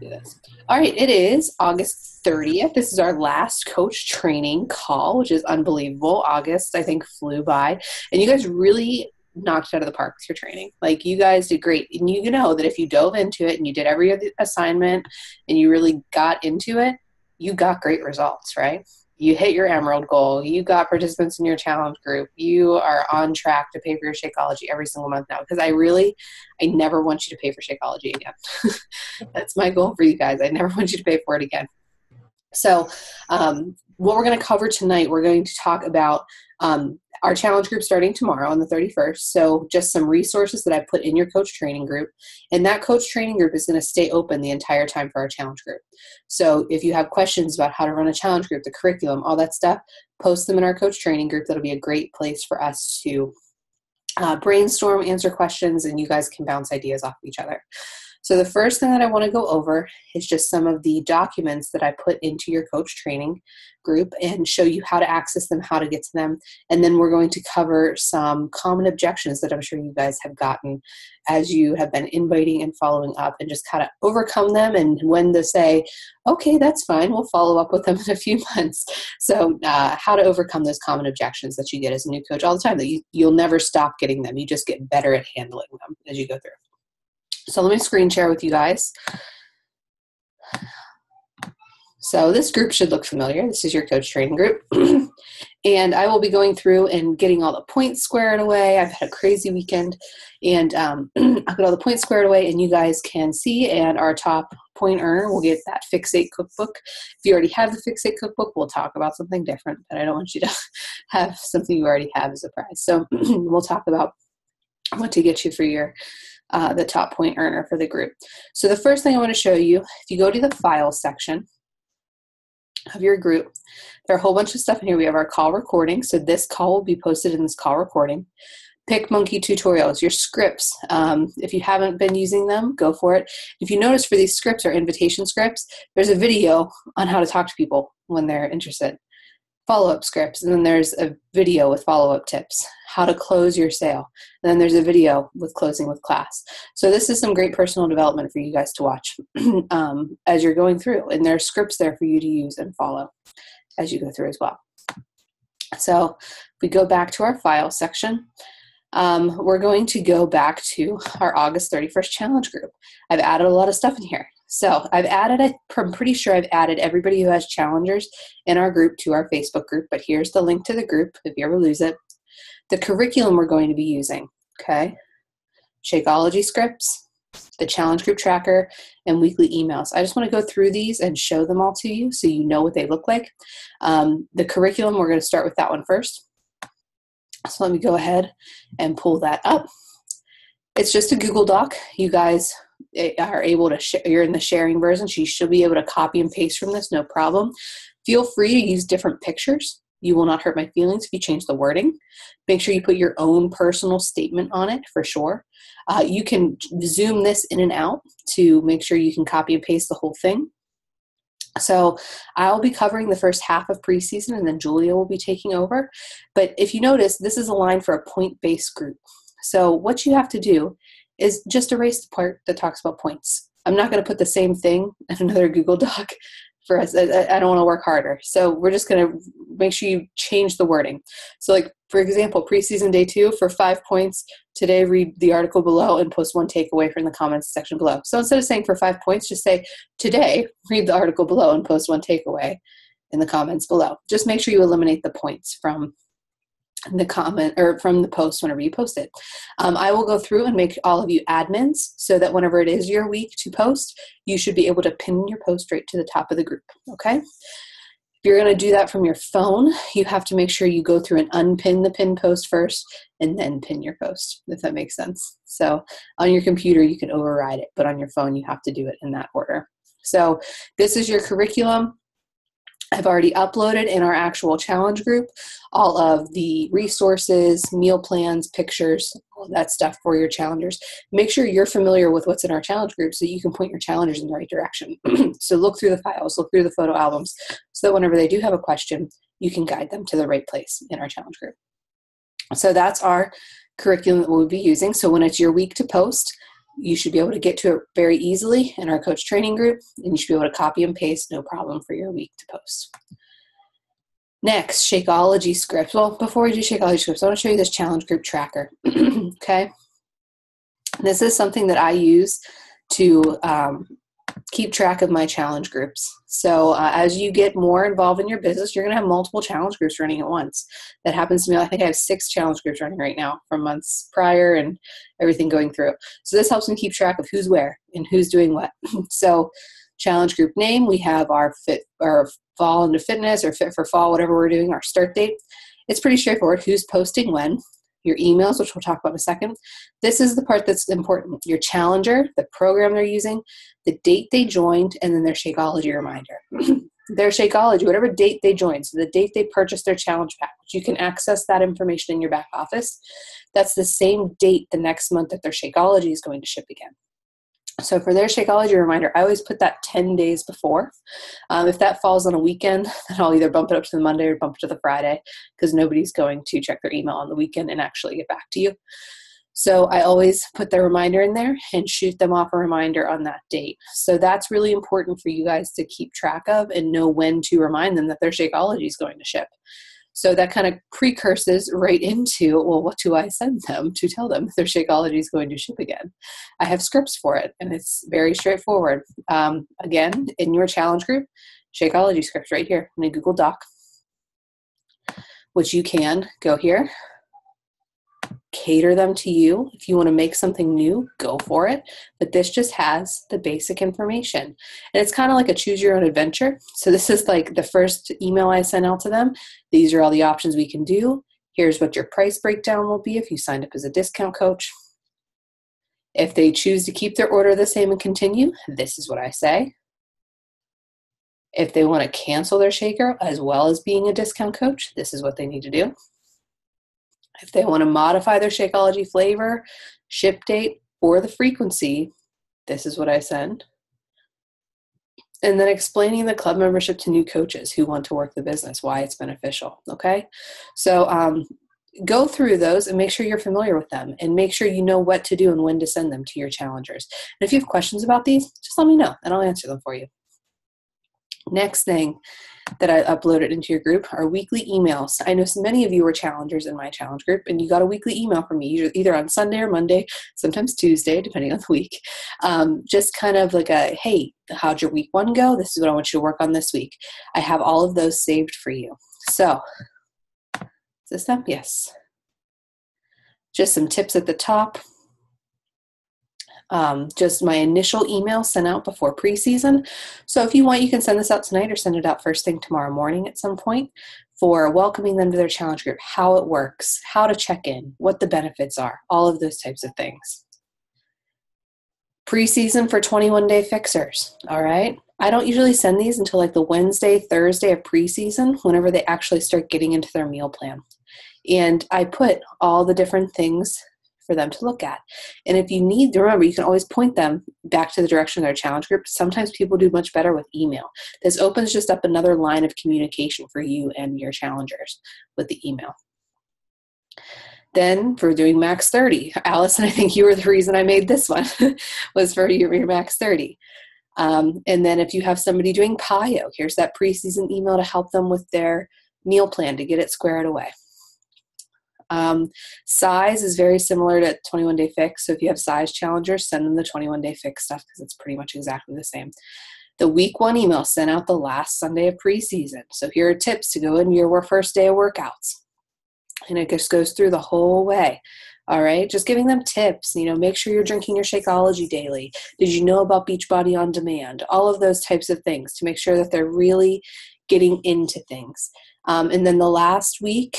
Do this. All right, it is August 30th. This is our last coach training call, which is unbelievable. August, I think, flew by. And you guys really knocked it out of the park with your training. Like, you guys did great. And you know that if you dove into it and you did every other assignment and you really got into it, you got great results, right? You hit your Emerald goal. You got participants in your challenge group. You are on track to pay for your Shakeology every single month now. Because I never want you to pay for Shakeology again. That's my goal for you guys. I never want you to pay for it again. So what we're going to cover tonight, we're going to talk about our challenge group starting tomorrow on the 31st. So just some resources that I put in your coach training group. And that coach training group is going to stay open the entire time for our challenge group. So if you have questions about how to run a challenge group, the curriculum, all that stuff, post them in our coach training group. That'll be a great place for us to brainstorm, answer questions, and you guys can bounce ideas off of each other. So the first thing that I want to go over is just some of the documents that I put into your coach training group and show you how to access them, how to get to them. And then we're going to cover some common objections that I'm sure you guys have gotten as you have been inviting and following up, and just kind of overcome them, and when to say, okay, that's fine, we'll follow up with them in a few months. So how to overcome those common objections that you get as a new coach all the time, that you'll never stop getting them. You just get better at handling them as you go through. So let me screen share with you guys. So this group should look familiar. This is your coach training group. And I will be going through and getting all the points squared away. I've had a crazy weekend, and I'll get all the points squared away, and you guys can see, and our top point earner will get that Fix8 cookbook. If you already have the Fix8 cookbook, we'll talk about something different, but I don't want you to have something you already have as a prize. So we'll talk about what to get you for your the top point earner for the group. So the first thing I want to show you, if you go to the file section of your group, there are a whole bunch of stuff in here. We have our call recording. So this call will be posted in this call recording. PicMonkey tutorials, your scripts. If you haven't been using them, go for it. If you notice, for these scripts or invitation scripts, there's a video on how to talk to people when they're interested. Follow-up scripts, and then there's a video with follow-up tips, how to close your sale, and then there's a video with closing with class. So this is some great personal development for you guys to watch as you're going through, and there are scripts there for you to use and follow as you go through as well. So if we go back to our file section, we're going to go back to our August 31st challenge group. I've added a lot of stuff in here. So I'm pretty sure I've added everybody who has challengers in our group to our Facebook group, but here's the link to the group if you ever lose it. The curriculum we're going to be using, okay? Shakeology scripts, the challenge group tracker, and weekly emails. I just want to go through these and show them all to you so you know what they look like. The curriculum, we're going to start with that one first. So let me go ahead and pull that up. It's just a Google Doc. You guys are able to share. You're in the sharing version, so you should be able to copy and paste from this, no problem. Feel free to use different pictures. You will not hurt my feelings if you change the wording. Make sure you put your own personal statement on it for sure. You can zoom this in and out to make sure you can copy and paste the whole thing. So I'll be covering the first half of preseason, and then Julia will be taking over. But if you notice, this is aligned for a point-based group. So what you have to do is just erase the part that talks about points. I'm not going to put the same thing in another Google Doc for us. I don't want to work harder. So we're just going to make sure you change the wording. So like, for example, preseason day 2 for 5 points. Today, read the article below and post one takeaway from the comments section below. So instead of saying for 5 points, just say today, read the article below and post one takeaway in the comments below. Just make sure you eliminate the points from the comment or from the post whenever you post it. I will go through and make all of you admins so that whenever it is your week to post, you should be able to pin your post right to the top of the group, okay? If you're going to do that from your phone, you have to make sure you go through and unpin the pin post first and then pin your post, if that makes sense. So on your computer, you can override it, but on your phone, you have to do it in that order. So this is your curriculum. I've already uploaded in our actual challenge group all of the resources, meal plans, pictures, all that stuff for your challengers. Make sure you're familiar with what's in our challenge group so you can point your challengers in the right direction. So look through the files, look through the photo albums, so that whenever they do have a question, you can guide them to the right place in our challenge group. So that's our curriculum that we'll be using. So when it's your week to post, you should be able to get to it very easily in our coach training group, and you should be able to copy and paste, no problem, for your week to post. Next, Shakeology scripts. Well, before we do Shakeology scripts, I want to show you this challenge group tracker. Okay. This is something that I use to keep track of my challenge groups. So as you get more involved in your business, you're going to have multiple challenge groups running at once. That happens to me. I think I have 6 challenge groups running right now from months prior and everything going through. So this helps me keep track of who's where and who's doing what. So challenge group name, we have our fall into fitness or fit for fall, whatever we're doing, our start date. It's pretty straightforward. Who's posting when, your emails, which we'll talk about in a second. This is the part that's important. Your challenger, the program they're using, the date they joined, and then their Shakeology reminder. Their Shakeology, whatever date they joined, so the date they purchased their challenge package, you can access that information in your back office. That's the same date the next month that their Shakeology is going to ship again. So for their Shakeology reminder, I always put that 10 days before. If that falls on a weekend, then I'll either bump it up to the Monday or bump it to the Friday, because nobody's going to check their email on the weekend and actually get back to you. So I always put their reminder in there and shoot them off a reminder on that date. So that's really important for you guys to keep track of and know when to remind them that their Shakeology is going to ship. So that kind of precurses right into, well, what do I send them to tell them their Shakeology is going to ship again? I have scripts for it, and it's very straightforward. Again, in your challenge group, Shakeology scripts right here in a Google Doc, which you can go here, cater them to you. If you want to make something new, go for it. But this just has the basic information. And it's kind of like a choose your own adventure. So this is like the first email I sent out to them. These are all the options we can do. Here's what your price breakdown will be if you signed up as a discount coach. If they choose to keep their order the same and continue, this is what I say. If they want to cancel their shaker as well as being a discount coach, this is what they need to do. If they want to modify their Shakeology flavor, ship date, or the frequency, this is what I send. And then explaining the club membership to new coaches who want to work the business, why it's beneficial, okay? So go through those and make sure you're familiar with them and make sure you know what to do and when to send them to your challengers. And if you have questions about these, just let me know and I'll answer them for you. Next thing that I uploaded into your group are weekly emails. I know so many of you are challengers in my challenge group, and you got a weekly email from me, either on Sunday or Monday, sometimes Tuesday, depending on the week. Just kind of like a, hey, how'd your week 1 go? This is what I want you to work on this week. I have all of those saved for you. So, is this them? Yes. Just some tips at the top. Just my initial email sent out before preseason. So if you want, you can send this out tonight or send it out first thing tomorrow morning at some point for welcoming them to their challenge group, how it works, how to check in, what the benefits are, all of those types of things. Preseason for 21-day fixers. All right. I don't usually send these until like the Wednesday, Thursday of preseason, whenever they actually start getting into their meal plan. And I put all the different things for them to look at. And if you need to remember, you can always point them back to the direction of their challenge group. Sometimes people do much better with email. This opens just up another line of communication for you and your challengers with the email. Then for doing Max 30, Allison, I think you were the reason I made this one, was for your Max 30. And then if you have somebody doing PIO, here's that preseason email to help them with their meal plan to get it squared away. Size is very similar to 21-day fix. So if you have size challengers, send them the 21-day fix stuff because it's pretty much exactly the same. The week 1 email sent out the last Sunday of preseason. So here are tips to go in your first day of workouts. And it just goes through the whole way. All right. Just giving them tips, make sure you're drinking your Shakeology daily. Did you know about Beachbody On Demand? All of those types of things to make sure that they're really getting into things. And then the last week,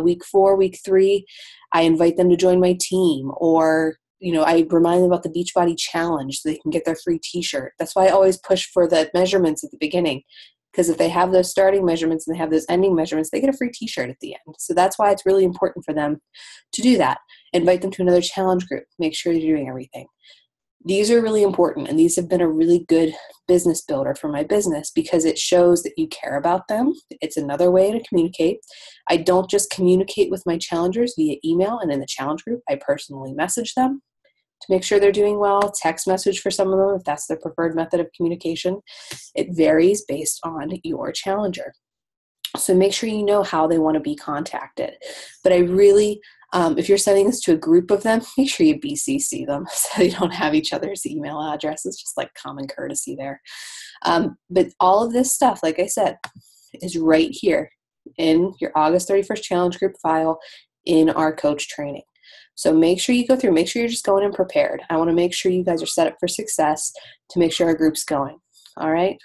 week 4, week 3, I invite them to join my team, or, I remind them about the Beachbody Challenge so they can get their free t-shirt. That's why I always push for the measurements at the beginning, because if they have those starting measurements and they have those ending measurements, they get a free t-shirt at the end. So that's why it's really important for them to do that. Invite them to another challenge group. Make sure you're doing everything. These are really important, and these have been a really good business builder for my business because it shows that you care about them. It's another way to communicate. I don't just communicate with my challengers via email and in the challenge group. I personally message them to make sure they're doing well, text message for some of them if that's their preferred method of communication. It varies based on your challenger. So make sure you know how they want to be contacted. But I really, if you're sending this to a group of them, make sure you BCC them so you don't have each other's email addresses, just like common courtesy there. But all of this stuff, like I said, is right here in your August 31st challenge group file in our coach training. So make sure you go through, make sure you're just going in prepared. I want to make sure you guys are set up for success to make sure our group's going. All right.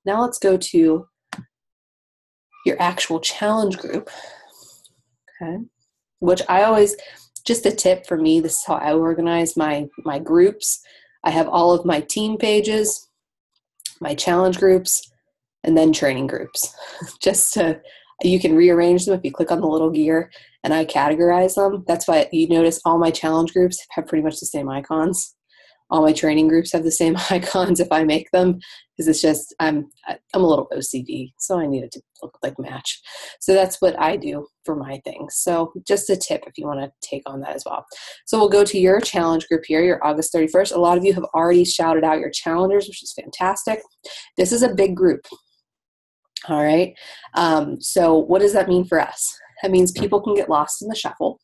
Now let's go to your actual challenge group. Okay. Which I always, just a tip for me, this is how I organize my groups. I have all of my team pages, my challenge groups, and then training groups. Just to, you can rearrange them if you click on the little gear, and I categorize them. That's why you notice all my challenge groups have pretty much the same icons. All my training groups have the same icons if I make them, because it's just, I'm a little OCD, so I need it to look like match. So that's what I do for my things. So just a tip if you want to take on that as well. So we'll go to your challenge group here, your August 31st. A lot of you have already shouted out your challengers, which is fantastic. This is a big group. All right. So what does that mean for us? That means people can get lost in the shuffle.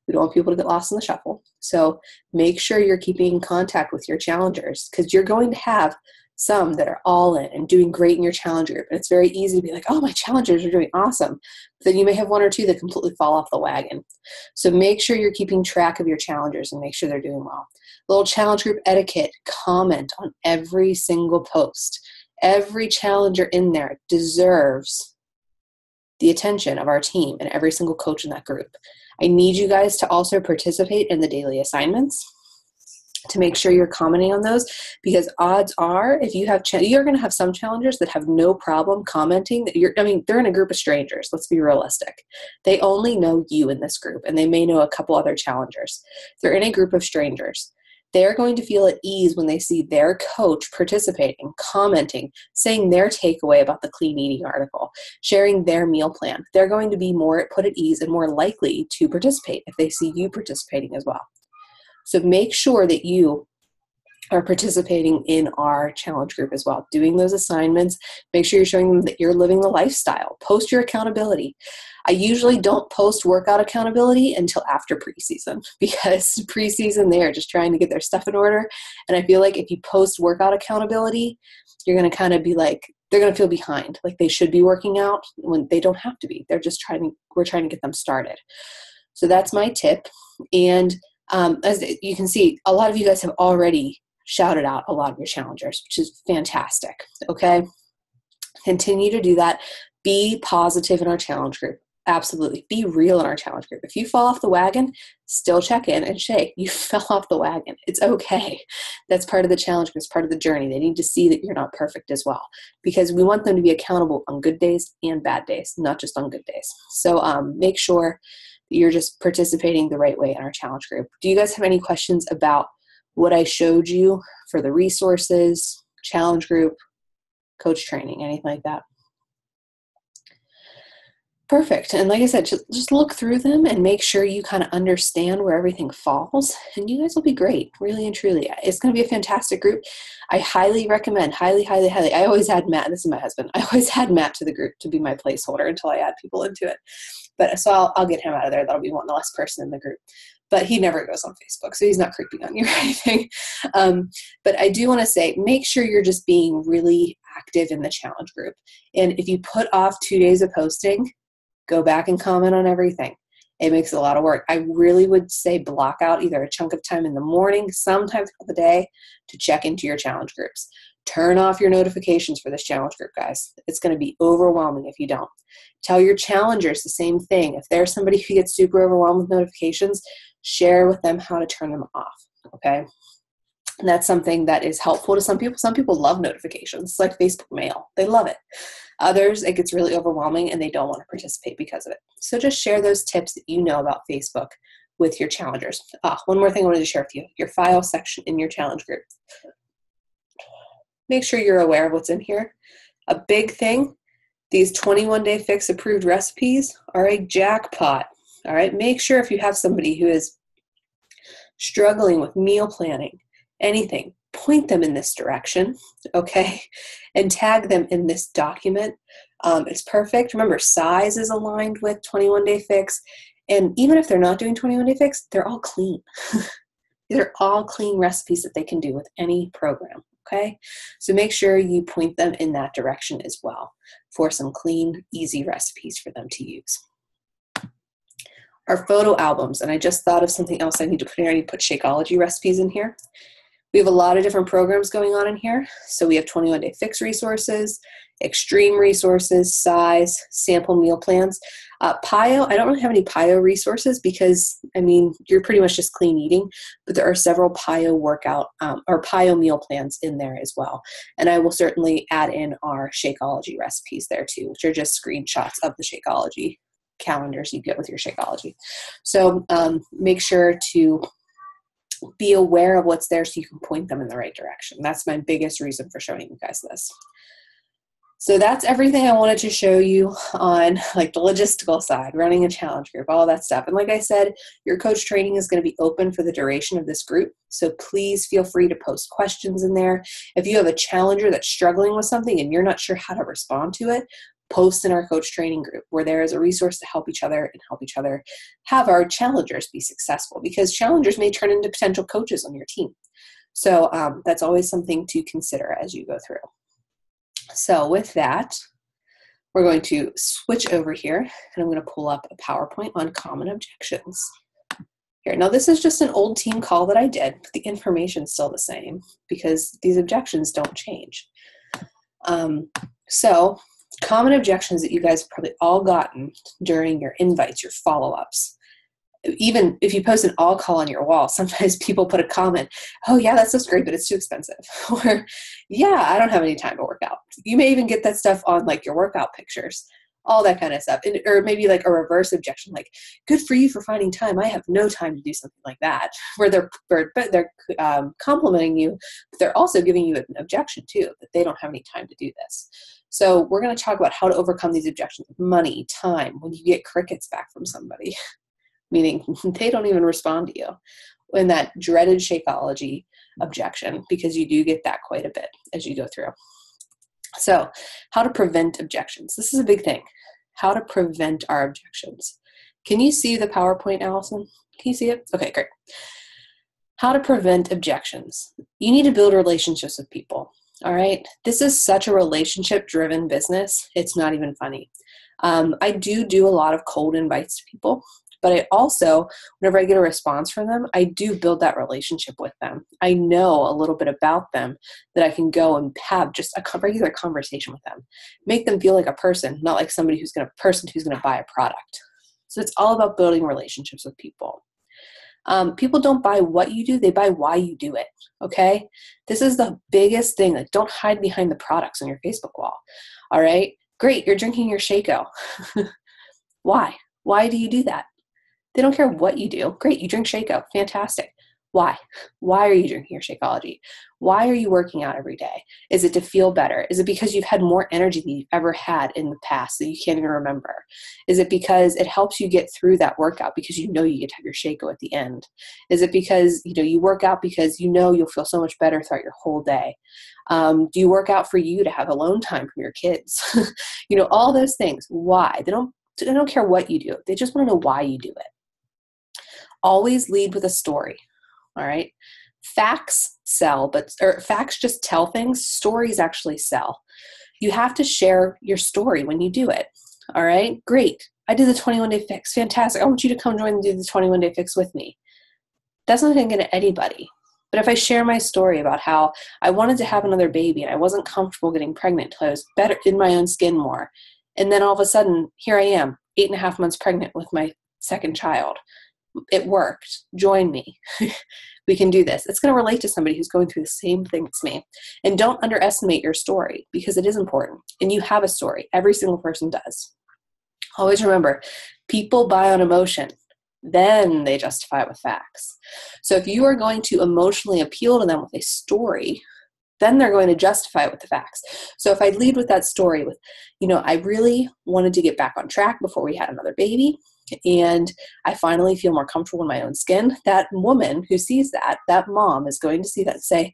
We don't want people to get lost in the shuffle. So make sure you're keeping in contact with your challengers, because you're going to have some that are all in and doing great in your challenge group. And it's very easy to be like, oh, my challengers are doing awesome. But then you may have one or two that completely fall off the wagon. So make sure you're keeping track of your challengers and make sure they're doing well. Little challenge group etiquette, comment on every single post. Every challenger in there deserves the attention of our team and every single coach in that group. I need you guys to also participate in the daily assignments to make sure you're commenting on those, because odds are if you have, you're going to have some challengers that have no problem commenting. They're in a group of strangers. Let's be realistic. They only know you in this group, and they may know a couple other challengers. They're in a group of strangers. They're going to feel at ease when they see their coach participating, commenting, saying their takeaway about the clean eating article, sharing their meal plan. They're going to be more put at ease and more likely to participate if they see you participating as well. So make sure that you are participating in our challenge group as well, doing those assignments. Make sure you're showing them that you're living the lifestyle. Post your accountability. I usually don't post workout accountability until after preseason, because preseason they are just trying to get their stuff in order. And I feel like if you post workout accountability, you're going to kind of be like, they're going to feel behind, like they should be working out when they don't have to be. They're just we're trying to get them started. So that's my tip. And as you can see, a lot of you guys have already shouted out a lot of your challengers, which is fantastic. Okay. Continue to do that. Be positive in our challenge group. Absolutely. Be real in our challenge group. If you fall off the wagon, still check in and say, you fell off the wagon. It's okay. That's part of the challenge group. It's part of the journey. They need to see that you're not perfect as well, because we want them to be accountable on good days and bad days, not just on good days. So make sure that you're just participating the right way in our challenge group. Do you guys have any questions about what I showed you for the resources, challenge group, coach training, anything like that? Perfect. And like I said, just look through them and make sure you kind of understand where everything falls, and you guys will be great, really and truly. It's going to be a fantastic group. I highly recommend, highly, highly, highly. I always add Matt, this is my husband, I always add Matt to the group to be my placeholder until I add people into it. But so I'll get him out of there. That'll be one less person in the group. But he never goes on Facebook, so he's not creeping on you or anything. But I do want to say, make sure you're just being really active in the challenge group. And if you put off 2 days of posting, go back and comment on everything. It makes a lot of work. I really would say block out either a chunk of time in the morning, sometimes of the day, to check into your challenge groups. Turn off your notifications for this challenge group, guys. It's going to be overwhelming if you don't. Tell your challengers the same thing. If there's somebody who gets super overwhelmed with notifications, share with them how to turn them off, okay? And that's something that is helpful to some people. Some people love notifications. It's like Facebook mail. They love it. Others, it gets really overwhelming and they don't want to participate because of it. So just share those tips that you know about Facebook with your challengers. One more thing I wanted to share with you, your file section in your challenge group. Make sure you're aware of what's in here. A big thing, these 21-day fix approved recipes are a jackpot. All right, make sure if you have somebody who is struggling with meal planning, anything, point them in this direction, okay? And tag them in this document. It's perfect. Remember, size is aligned with 21 Day Fix. And even if they're not doing 21 Day Fix, they're all clean. These are all clean recipes that they can do with any program, okay? So make sure you point them in that direction as well for some clean, easy recipes for them to use. Our photo albums, and I just thought of something else I need to put in here. I need to put Shakeology recipes in here. We have a lot of different programs going on in here. So we have 21 Day Fix resources, extreme resources, size, sample meal plans. PIO, I don't really have any PIO resources because, I mean, you're pretty much just clean eating, but there are several PIO workout or PIO meal plans in there as well. And I will certainly add in our Shakeology recipes there too, which are just screenshots of the Shakeology calendars you get with your Shakeology. So make sure to be aware of what's there so you can point them in the right direction. That's my biggest reason for showing you guys this. So that's everything I wanted to show you on like the logistical side, running a challenge group, all that stuff. And like I said, your coach training is going to be open for the duration of this group. So please feel free to post questions in there. If you have a challenger that's struggling with something and you're not sure how to respond to it, post in our coach training group where there is a resource to help each other and help each other have our challengers be successful, because challengers may turn into potential coaches on your team. So that's always something to consider as you go through. So with that, we're going to switch over here and I'm going to pull up a PowerPoint on common objections. Here, now this is just an old team call that I did, but the information's still the same because these objections don't change. So common objections that you guys have probably all gotten during your invites, your follow-ups. Even if you post an all call on your wall, sometimes people put a comment, oh yeah, that stuff's great, but it's too expensive. Or yeah, I don't have any time to work out. You may even get that stuff on like your workout pictures, all that kind of stuff. And, or maybe like a reverse objection, like good for you for finding time. I have no time to do something like that, where they're complimenting you, but they're also giving you an objection too, that they don't have any time to do this. So we're going to talk about how to overcome these objections: money, time, when you get crickets back from somebody, meaning they don't even respond to you, and that dreaded Shakeology objection, because you do get that quite a bit as you go through. So how to prevent objections. This is a big thing. How to prevent our objections. Can you see the PowerPoint, Allison? Can you see it? Okay, great. How to prevent objections. You need to build relationships with people. All right. This is such a relationship-driven business. It's not even funny. I do a lot of cold invites to people, but I also, whenever I get a response from them, I do build that relationship with them. I know a little bit about them that I can go and have just a regular conversation with them. Make them feel like a person, not like somebody who's going to buy a product. So it's all about building relationships with people. People don't buy what you do, they buy why you do it, okay? This is the biggest thing. Like, don't hide behind the products on your Facebook wall, all right? Great, you're drinking your Shaco. Why? Why do you do that? They don't care what you do. Great, you drink Shaco. Fantastic. Why? Why are you drinking your Shakeology? Why are you working out every day? Is it to feel better? Is it because you've had more energy than you've ever had in the past that you can't even remember? Is it because it helps you get through that workout because you know you get to have your Shaco at the end? Is it because you work out because you know you'll feel so much better throughout your whole day? Do you work out for you to have alone time from your kids? All those things. Why? They don't care what you do. They just want to know why you do it. Always lead with a story. All right. Facts sell, or facts just tell things. Stories actually sell. You have to share your story when you do it. All right. Great. I did the 21 Day Fix. Fantastic. I want you to come join and do the 21 Day Fix with me. That's not going to get anybody. But if I share my story about how I wanted to have another baby and I wasn't comfortable getting pregnant until I was better in my own skin more, and then all of a sudden, here I am, 8.5 months pregnant with my second child. It worked. Join me. We can do this. It's going to relate to somebody who's going through the same thing as me. And don't underestimate your story, because it is important. And you have a story. Every single person does. Always remember, people buy on emotion. Then they justify it with facts. So if you are going to emotionally appeal to them with a story, then they're going to justify it with the facts. So if I lead with that story with, I really wanted to get back on track before we had another baby. and I finally feel more comfortable in my own skin, that woman who sees that, that mom is going to see that and say,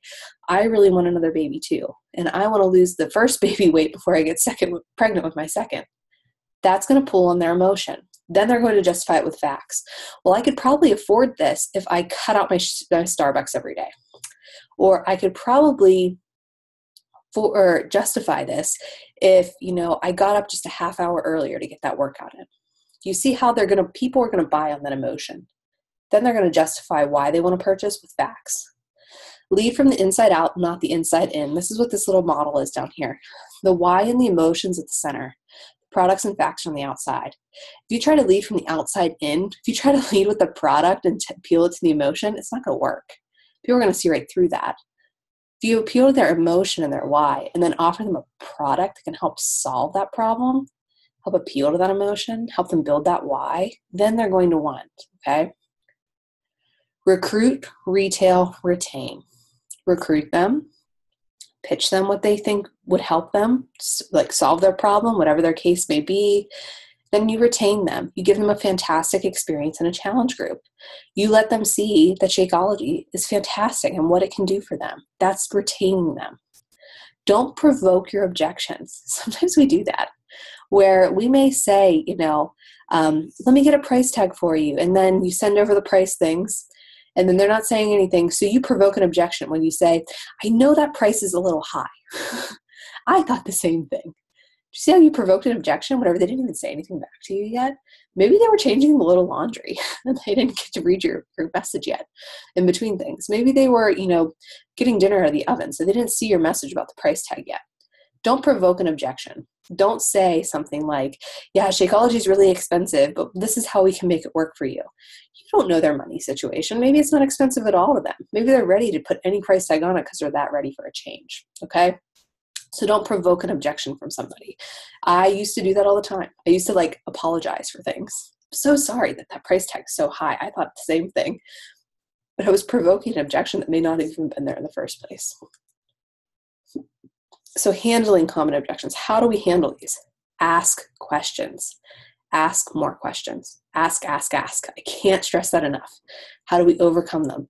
I really want another baby too. And I want to lose the first baby weight before I get pregnant with my second. That's going to pull on their emotion. Then they're going to justify it with facts. Well, I could probably afford this if I cut out my Starbucks every day. Or I could probably justify this if, I got up just a half hour earlier to get that workout in. You see how people are going to buy on that emotion. Then they're going to justify why they want to purchase with facts. Lead from the inside out, not the inside in. This is what this little model is down here. The why and the emotions at the center. Products and facts from the outside. If you try to lead from the outside in, if you try to lead with the product and appeal it to the emotion, it's not going to work. People are going to see right through that. If you appeal to their emotion and their why, and then offer them a product that can help solve that problem, help appeal to that emotion, help them build that why, then they're going to want, okay? Recruit, retail, retain. Recruit them, pitch them what they think would help them, like solve their problem, whatever their case may be. Then you retain them. You give them a fantastic experience in a challenge group. You let them see that Shakeology is fantastic and what it can do for them. That's retaining them. Don't provoke your objections. Sometimes we do that, where we may say, let me get a price tag for you. And then you send over the price things, and then they're not saying anything. So you provoke an objection when you say, I know that price is a little high. I thought the same thing. Do you see how you provoked an objection whenever they didn't even say anything back to you yet? Maybe they were changing the little laundry and they didn't get to read your message yet in between things. Maybe they were, getting dinner out of the oven, so they didn't see your message about the price tag yet. Don't provoke an objection. Don't say something like, yeah, Shakeology is really expensive, but this is how we can make it work for you. You don't know their money situation. Maybe it's not expensive at all to them. Maybe they're ready to put any price tag on it because they're that ready for a change, okay? So don't provoke an objection from somebody. I used to do that all the time. I used to apologize for things. I'm so sorry that price tag is so high. I thought the same thing. But I was provoking an objection that may not have even been there in the first place. So handling common objections. How do we handle these? Ask questions. Ask more questions. Ask. I can't stress that enough. How do we overcome them?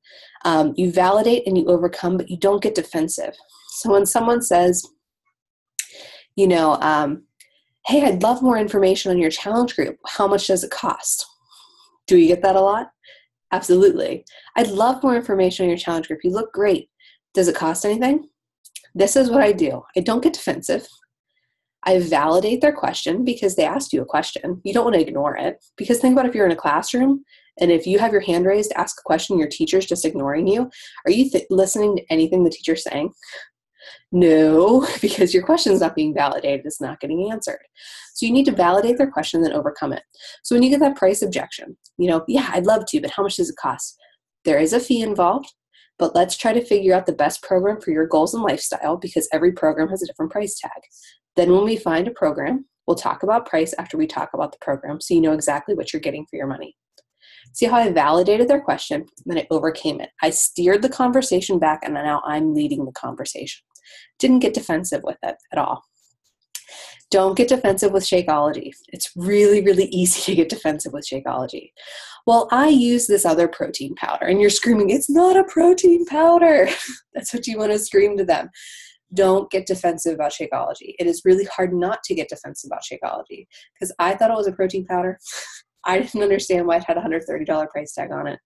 You validate and you overcome, but you don't get defensive. So when someone says, hey, I'd love more information on your challenge group. How much does it cost? Do you get that a lot? Absolutely. I'd love more information on your challenge group. You look great. Does it cost anything? This is what I do. I don't get defensive. I validate their question because they asked you a question. You don't want to ignore it, because think about if you're in a classroom and if you have your hand raised to ask a question, your teacher's just ignoring you. Are you listening to anything the teacher's saying? No, because your question is not being validated. It's not getting answered. So you need to validate their question and then overcome it. So when you get that price objection, yeah, I'd love to, but how much does it cost? There is a fee involved, but let's try to figure out the best program for your goals and lifestyle, because every program has a different price tag. Then when we find a program, we'll talk about price after we talk about the program, so you know exactly what you're getting for your money. See how I validated their question, and then I overcame it. I steered the conversation back, and now I'm leading the conversation. Didn't get defensive with it at all. Don't get defensive with Shakeology. It's really, really easy to get defensive with Shakeology. Well, I use this other protein powder, and you're screaming, it's not a protein powder. That's what you want to scream to them. Don't get defensive about Shakeology. It is really hard not to get defensive about Shakeology, because I thought it was a protein powder. I didn't understand why it had a $130 price tag on it.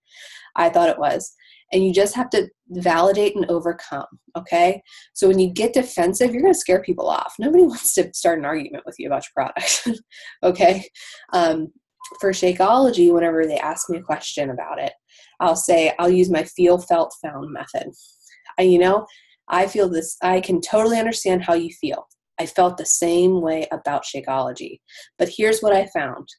I thought it was. And you just have to validate and overcome, okay? So when you get defensive, you're going to scare people off. Nobody wants to start an argument with you about your product, okay? For Shakeology, whenever they ask me a question about it, I'll use my feel, felt, found method. I feel this, I can totally understand how you feel. I felt the same way about Shakeology. But here's what I found.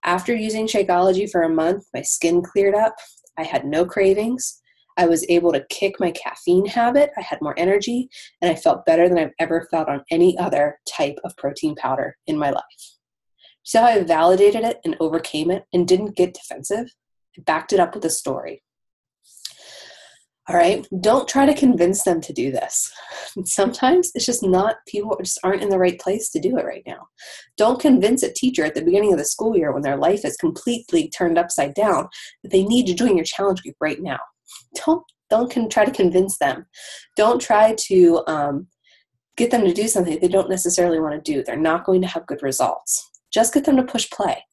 After using Shakeology for a month, my skin cleared up. I had no cravings. I was able to kick my caffeine habit. I had more energy, and I felt better than I've ever felt on any other type of protein powder in my life. See how I validated it and overcame it and didn't get defensive? I backed it up with a story. All right. Don't try to convince them to do this. Sometimes it's just not, people just aren't in the right place to do it right now. Don't convince a teacher at the beginning of the school year when their life is completely turned upside down that they need to join your challenge group right now. Don't try to convince them. Don't try to get them to do something they don't necessarily want to do. They're not going to have good results. Just get them to push play.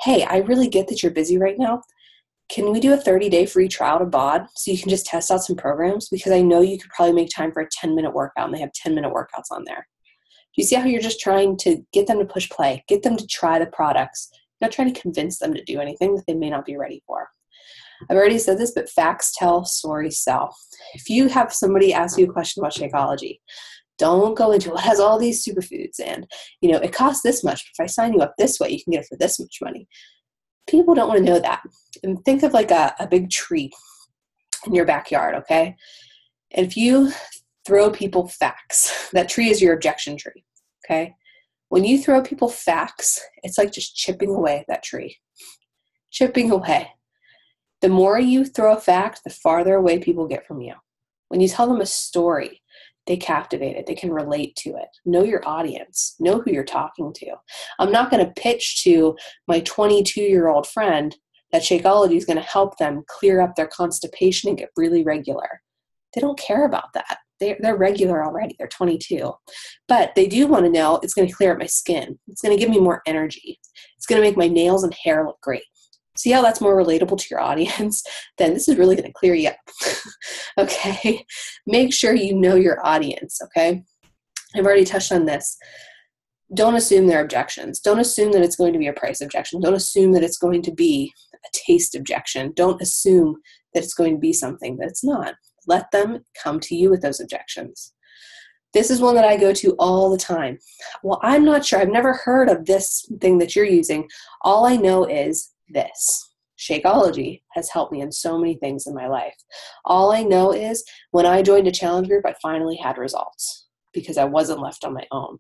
Hey, I really get that you're busy right now. Can we do a 30-day free trial to BOD so you can just test out some programs? Because I know you could probably make time for a 10-minute workout, and they have 10-minute workouts on there. Do you see how you're just trying to get them to push play, get them to try the products, not trying to convince them to do anything that they may not be ready for? I've already said this, but facts tell, stories sell. If you have somebody ask you a question about Shakeology, don't go into it has all these superfoods and, it costs this much. But if I sign you up this way, you can get it for this much money. People don't want to know that. And think of like a big tree in your backyard, okay? And if you throw people facts, that tree is your objection tree, okay? When you throw people facts, it's like just chipping away at that tree. Chipping away. The more you throw a fact, the farther away people get from you. When you tell them a story, they captivate it. They can relate to it. Know your audience. Know who you're talking to. I'm not going to pitch to my 22-year-old friend that Shakeology is going to help them clear up their constipation and get really regular. They don't care about that. They're regular already. They're 22. But they do want to know it's going to clear up my skin. It's going to give me more energy. It's going to make my nails and hair look great. See how that's more relatable to your audience? Then this is really going to clear you up. Okay? Make sure you know your audience, okay? I've already touched on this. Don't assume their objections. Don't assume that it's going to be a price objection. Don't assume that it's going to be a taste objection. Don't assume that it's going to be something that it's not. Let them come to you with those objections. This is one that I go to all the time. Well, I'm not sure. I've never heard of this thing that you're using. All I know is this. Shakeology has helped me in so many things in my life. All I know is when I joined a challenge group, I finally had results because I wasn't left on my own.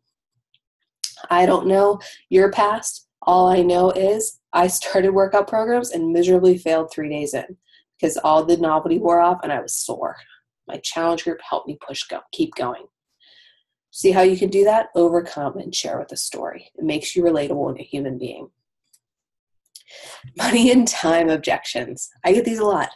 I don't know your past. All I know is I started workout programs and miserably failed 3 days in because all the novelty wore off and I was sore. My challenge group helped me keep going. See how you can do that? Overcome and share with a story. It makes you relatable and a human being. Money and time objections. I get these a lot.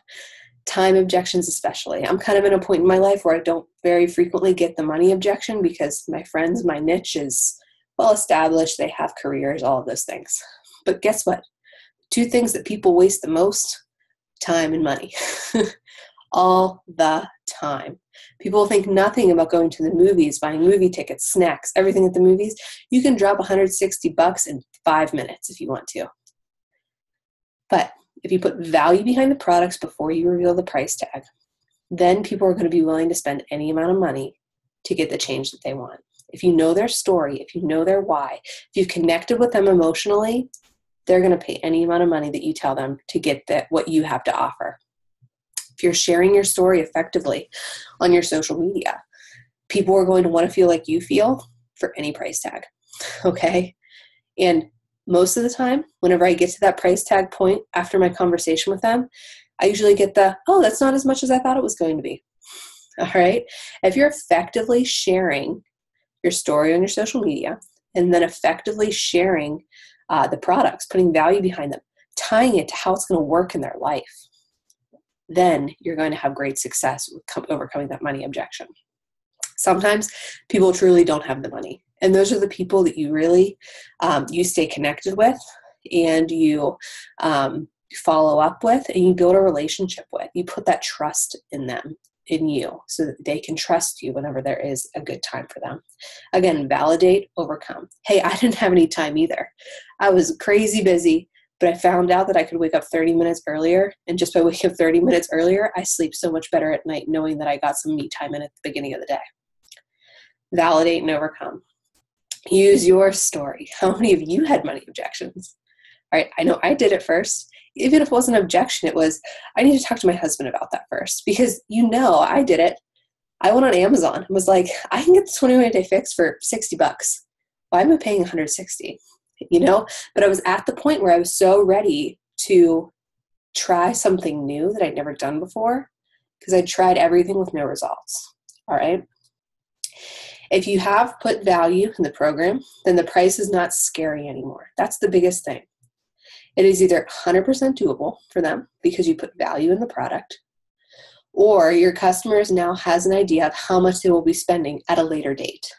Time objections especially. I'm kind of in a point in my life where I don't very frequently get the money objection because my friends, my niche is well established. They have careers, all of those things. But guess what? Two things that people waste the most, time and money. All the time. People think nothing about going to the movies, buying movie tickets, snacks, everything at the movies. You can drop $160 in 5 minutes if you want to. But if you put value behind the products before you reveal the price tag, then people are going to be willing to spend any amount of money to get the change that they want. If you know their story, if you know their why, if you've connected with them emotionally, they're going to pay any amount of money that you tell them to get what you have to offer. If you're sharing your story effectively on your social media, people are going to want to feel like you feel for any price tag. Okay? And most of the time, whenever I get to that price tag point after my conversation with them, I usually get oh, that's not as much as I thought it was going to be. All right? If you're effectively sharing your story on your social media and then effectively sharing the products, putting value behind them, tying it to how it's going to work in their life, then you're going to have great success with overcoming that money objection. Sometimes people truly don't have the money. And those are the people that you really, you stay connected with and you follow up with and you build a relationship with. You put that trust in them, in you, so that they can trust you whenever there is a good time for them. Again, validate, overcome. Hey, I didn't have any time either. I was crazy busy, but I found out that I could wake up 30 minutes earlier. And just by waking up 30 minutes earlier, I sleep so much better at night knowing that I got some me time in at the beginning of the day. Validate and overcome. Use your story. How many of you had money objections? All right, I know I did it first. Even if it wasn't an objection, it was, I need to talk to my husband about that first. Because I did it. I went on Amazon and was like, I can get the 21-day fix for $60. Why am I paying $160? But I was at the point where I was so ready to try something new that I'd never done before because I tried everything with no results. All right. If you have put value in the program, then the price is not scary anymore. That's the biggest thing. It is either 100% doable for them because you put value in the product, or your customers now has an idea of how much they will be spending at a later date.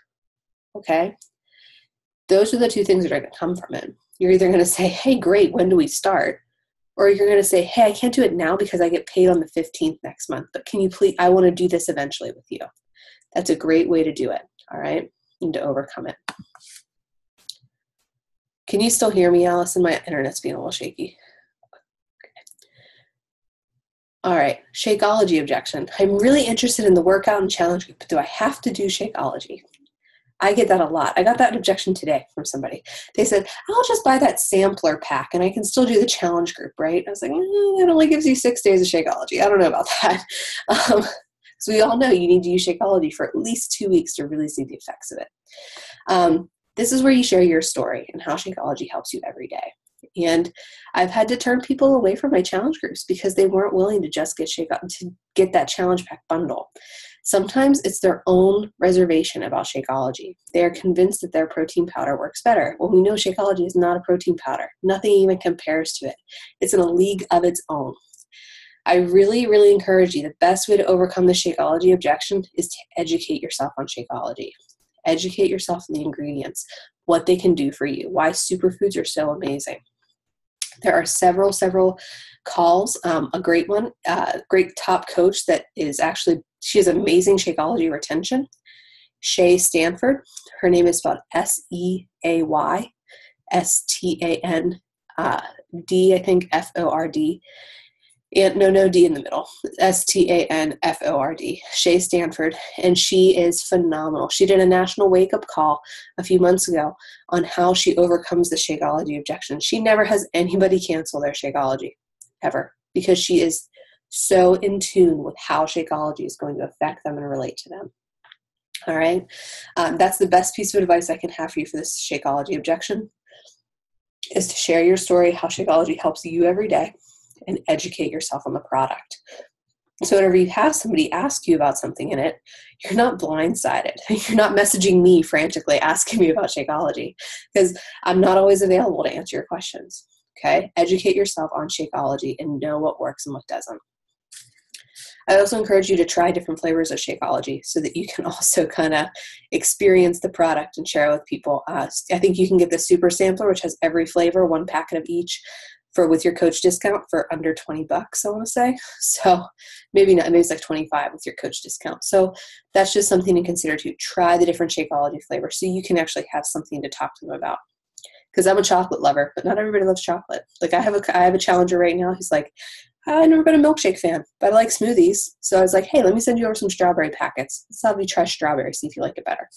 Okay? Those are the two things that are going to come from it. You're either going to say, hey, great, when do we start? Or you're going to say, hey, I can't do it now because I get paid on the 15th next month, but can you please, I want to do this eventually with you. That's a great way to do it. All right? And to overcome it. Can you still hear me, Allison? My internet's being a little shaky. All right, Shakeology objection. I'm really interested in the workout and challenge group, but do I have to do Shakeology? I get that a lot. I got that objection today from somebody. They said, I'll just buy that sampler pack and I can still do the challenge group, right? I was like, it only gives you 6 days of Shakeology. I don't know about that. So we all know you need to use Shakeology for at least 2 weeks to really see the effects of it. This is where you share your story and how Shakeology helps you every day. And I've had to turn people away from my challenge groups because they weren't willing to just get that challenge pack bundle. Sometimes it's their own reservation about Shakeology. They are convinced that their protein powder works better. Well, we know Shakeology is not a protein powder. Nothing even compares to it. It's in a league of its own. I really, really encourage you. The best way to overcome the Shakeology objection is to educate yourself on Shakeology. Educate yourself on the ingredients, what they can do for you, why superfoods are so amazing. There are several calls. A great one, great top coach that is actually, she has amazing Shakeology retention. Shay Stanford. Her name is spelled SEAY STAND, I think, FORD. And no D in the middle. STANFORD. Shay Stanford. And she is phenomenal. She did a national wake-up call a few months ago on how she overcomes the Shakeology objection. She never has anybody cancel their Shakeology, ever, because she is so in tune with how Shakeology is going to affect them and relate to them. All right? That's the best piece of advice I can have for you for this Shakeology objection, is to share your story, how Shakeology helps you every day, and educate yourself on the product. So whenever you have somebody ask you about something in it, you're not blindsided. You're not messaging me frantically asking me about Shakeology, because I'm not always available to answer your questions. Okay? Educate yourself on Shakeology and know what works and what doesn't. I also encourage you to try different flavors of Shakeology so that you can also kind of experience the product and share it with people. I think you can get the super sampler, which has every flavor, 1 packet of each, with your coach discount for under $20, I want to say. So maybe not, maybe it's like 25 with your coach discount. So that's just something to consider too. Try the different Shakeology flavors so you can actually have something to talk to them about. Because I'm a chocolate lover, but not everybody loves chocolate. Like I have a challenger right now who's like, I've never been a milkshake fan, but I like smoothies. So I was like, hey, let me send you over some strawberry packets. Let's have you try strawberry, see if you like it better.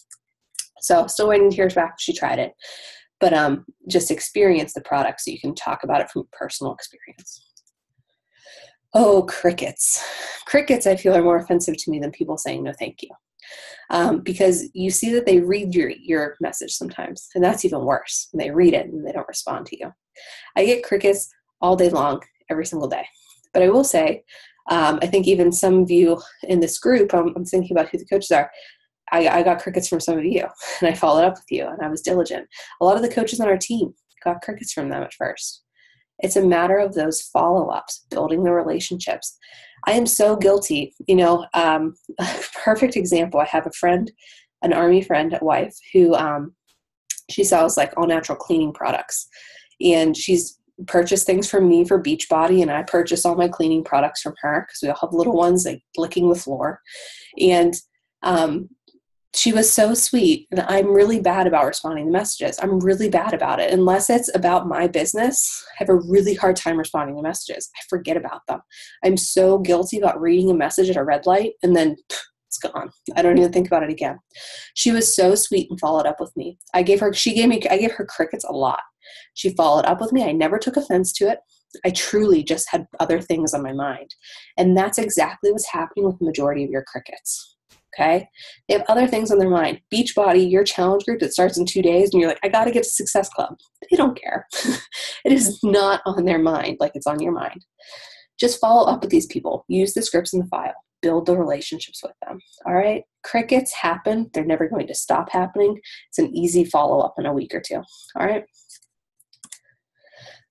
So still waiting to hear back if she tried it. But just experience the product so you can talk about it from personal experience. Oh, crickets. Crickets, I feel, are more offensive to me than people saying no thank you. Because you see that they read your message sometimes, and that's even worse. They read it and they don't respond to you. I get crickets all day long, every single day. But I will say, I think even some of you in this group, I'm thinking about who the coaches are, I got crickets from some of you, and I followed up with you, and I was diligent. A lot of the coaches on our team got crickets from them at first. It's a matter of those follow-ups, building the relationships. I am so guilty. A perfect example, I have a friend, an Army friend, a wife, who she sells like all-natural cleaning products. And she's purchased things from me for Beachbody, and I purchase all my cleaning products from her because we all have little ones like licking the floor. And she was so sweet, and I'm really bad about responding to messages. I'm really bad about it. Unless it's about my business, I have a really hard time responding to messages. I forget about them. I'm so guilty about reading a message at a red light, and then it's gone. I don't even think about it again. She was so sweet and followed up with me. I gave her crickets a lot. She followed up with me. I never took offense to it. I truly just had other things on my mind. And that's exactly what's happening with the majority of your crickets. Okay? They have other things on their mind. Beachbody, your challenge group that starts in 2 days, and you're like, I got to get to Success Club. They don't care. It is not on their mind like it's on your mind. Just follow up with these people. Use the scripts in the file. build the relationships with them. All right. Crickets happen. They're never going to stop happening. It's an easy follow-up in a week or two. All right.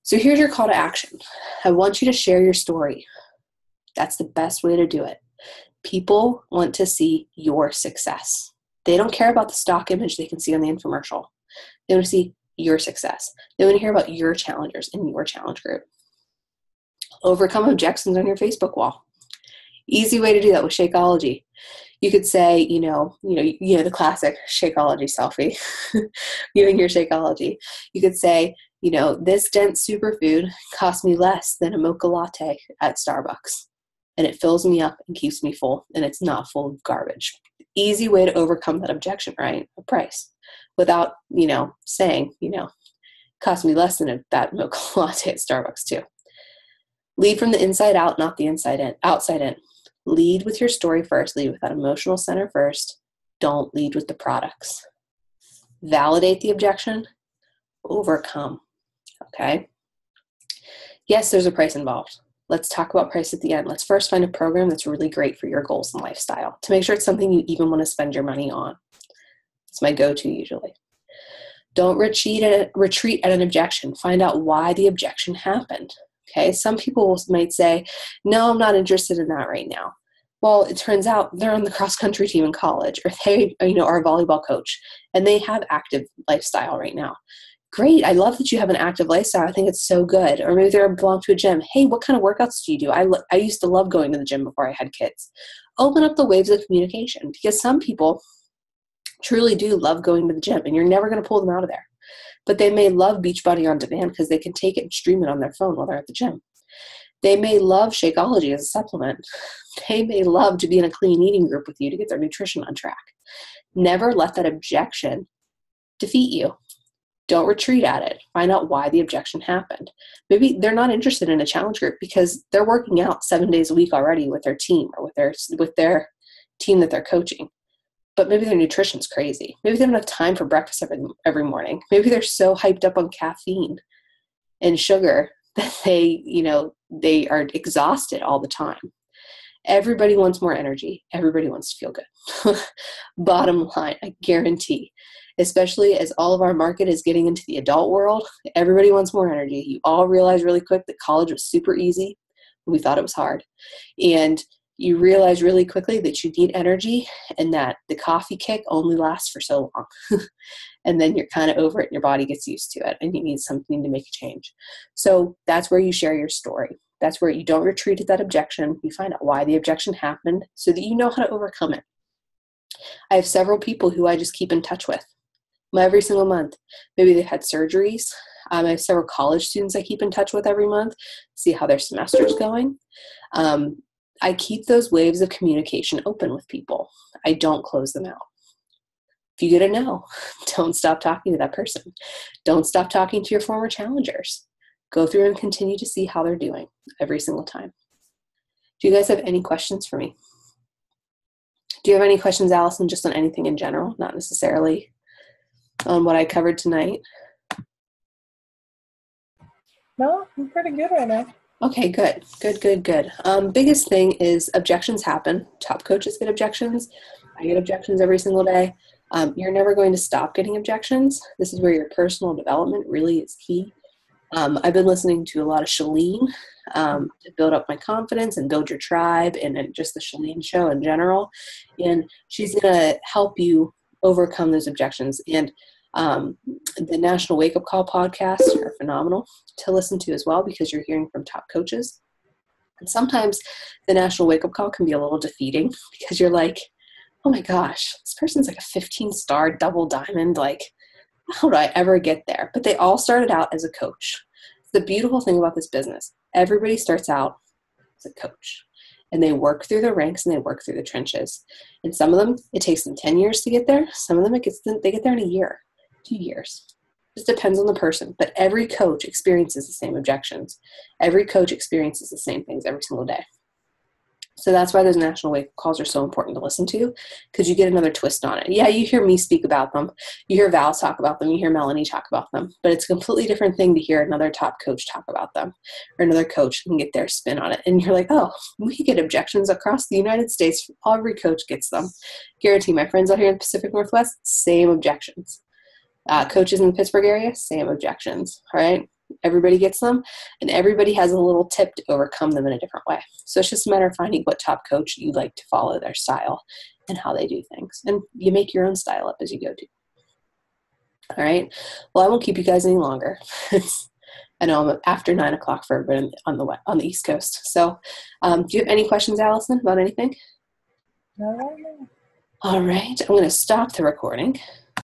So here's your call to action. I want you to share your story. That's the best way to do it. People want to see your success. They don't care about the stock image they can see on the infomercial. They want to see your success. They want to hear about your challengers in your challenge group. Overcome objections on your Facebook wall. Easy way to do that with Shakeology. You could say, the classic Shakeology selfie, you and your Shakeology. You could say, this dense superfood costs me less than a mocha latte at Starbucks. And it fills me up and keeps me full, and it's not full of garbage. Easy way to overcome that objection, right? A price. Without, saying, cost me less than that mocha latte at Starbucks too. Lead from the inside out, not the outside in. Lead with your story first. Lead with that emotional center first. Don't lead with the products. Validate the objection. Overcome. Okay? Yes, there's a price involved. Let's talk about price at the end. Let's first find a program that's really great for your goals and lifestyle to make sure it's something you even want to spend your money on. It's my go-to usually. Don't retreat at an objection. Find out why the objection happened. Okay, some people might say, no, I'm not interested in that right now. Well, it turns out they're on the cross-country team in college, or they are a volleyball coach, and they have active lifestyle right now. Great, I love that you have an active lifestyle. I think it's so good. Or maybe they belong to a gym. Hey, what kind of workouts do you do? I used to love going to the gym before I had kids. Open up the waves of communication, because some people truly do love going to the gym, and you're never going to pull them out of there. But they may love Beachbody on demand because they can take it and stream it on their phone while they're at the gym. They may love Shakeology as a supplement. They may love to be in a clean eating group with you to get their nutrition on track. Never let that objection defeat you. Don't retreat at it. Find out why the objection happened. Maybe they're not interested in a challenge group because they're working out 7 days a week already with their team or with their team that they're coaching. But maybe their nutrition's crazy. Maybe they don't have time for breakfast every morning. Maybe they're so hyped up on caffeine and sugar that they are exhausted all the time. Everybody wants more energy. Everybody wants to feel good. Bottom line, I guarantee, especially as all of our market is getting into the adult world, everybody wants more energy. You all realize really quick that college was super easy. We thought it was hard. And you realize really quickly that you need energy and that the coffee kick only lasts for so long. And then you're kind of over it and your body gets used to it and you need something to make a change. So that's where you share your story. That's where you don't retreat at that objection. You find out why the objection happened so that you know how to overcome it. I have several people who I just keep in touch with every single month. Maybe they've had surgeries. I have several college students I keep in touch with every month, see how their semester's going. I keep those waves of communication open with people. I don't close them out. If you get a no, don't stop talking to that person. Don't stop talking to your former challengers. Go through and continue to see how they're doing every single time. Do you guys have any questions for me? Do you have any questions, Allison, just on anything in general, not necessarily on what I covered tonight? No, I'm pretty good right now. Okay, good. Biggest thing is objections happen. Top coaches get objections. I get objections every single day. You're never going to stop getting objections. This is where your personal development really is key. I've been listening to a lot of Chalene to build up my confidence and build your tribe and just the Chalene show in general. And she's going to help you overcome those objections. And the National Wake Up Call podcasts are phenomenal to listen to as well because you're hearing from top coaches. And sometimes the National Wake Up Call can be a little defeating because you're like, oh my gosh, this person's like a 15-star double diamond. Like, how do I ever get there? But they all started out as a coach. The beautiful thing about this business, everybody starts out as a coach. And they work through the ranks and they work through the trenches. And some of them, it takes them 10 years to get there. Some of them, they get there in a year, 2 years. Just depends on the person. But every coach experiences the same objections. Every coach experiences the same things every single day. So that's why those national wake calls are so important to listen to, because you get another twist on it. Yeah, you hear me speak about them. You hear Val talk about them. You hear Melanie talk about them. But it's a completely different thing to hear another top coach talk about them, or another coach and get their spin on it. And you're like, oh, we get objections across the United States. Every coach gets them. Guarantee my friends out here in the Pacific Northwest, same objections. Coaches in the Pittsburgh area, same objections. All right. Everybody gets them, and everybody has a little tip to overcome them in a different way. So it's just a matter of finding what top coach you like to follow their style and how they do things. And you make your own style up as you go too. All right. Well, I won't keep you guys any longer. I know I'm after 9 o'clock for everybody on the East Coast. So do you have any questions, Allison, about anything? No. All right. I'm going to stop the recording.